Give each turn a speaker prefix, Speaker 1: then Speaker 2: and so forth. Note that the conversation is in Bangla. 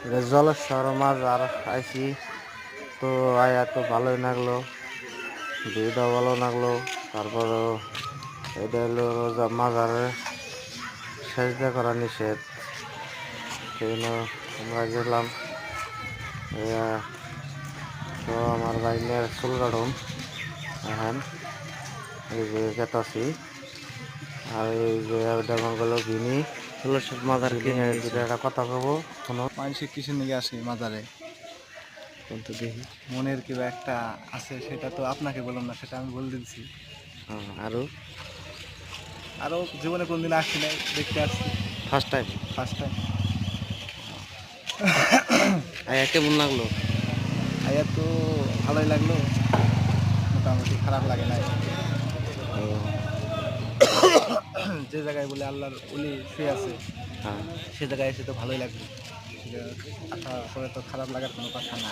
Speaker 1: এটা জলেশ্বর মাজার আইছি, তো আয়া তো ভালোই লাগলো, ভিউটাও ভালো লাগলো। তারপরও এটা হলো রোজা মাজারে সেজদা করা নিষেধ, সেই জন্য আমরা গেলাম। তো আমার বাইনের চুল কাটুম এখন, এই যে গেতাছি। আর এই যে দেখুন গেল ভিনি তুলসী মাজার কিনে দুটো একটা কথা কব কোনো
Speaker 2: মানুষের কিসের নিয়ে আসে মাজারে,
Speaker 1: কিন্তু দেখি
Speaker 2: মনের কিবা একটা আছে, সেটা তো আপনাকে বললাম না, সেটা আমি বলে দিচ্ছি।
Speaker 1: আরও
Speaker 2: আরও জীবনে কোনদিন আসি নাই, দেখতে আসছি
Speaker 1: ফার্স্ট টাইম।
Speaker 2: First time.
Speaker 1: কেমন লাগলো?
Speaker 2: আয়া তো ভালোই লাগলো, মোটামুটি খারাপ লাগে নাই। যে জায়গায় বলে আল্লাহর ওলি শুয়ে আছে,
Speaker 1: হ্যাঁ।
Speaker 2: সে জায়গায় এসে তো ভালোই লাগবে, আশা করে তো খারাপ লাগার কোনো কথা না।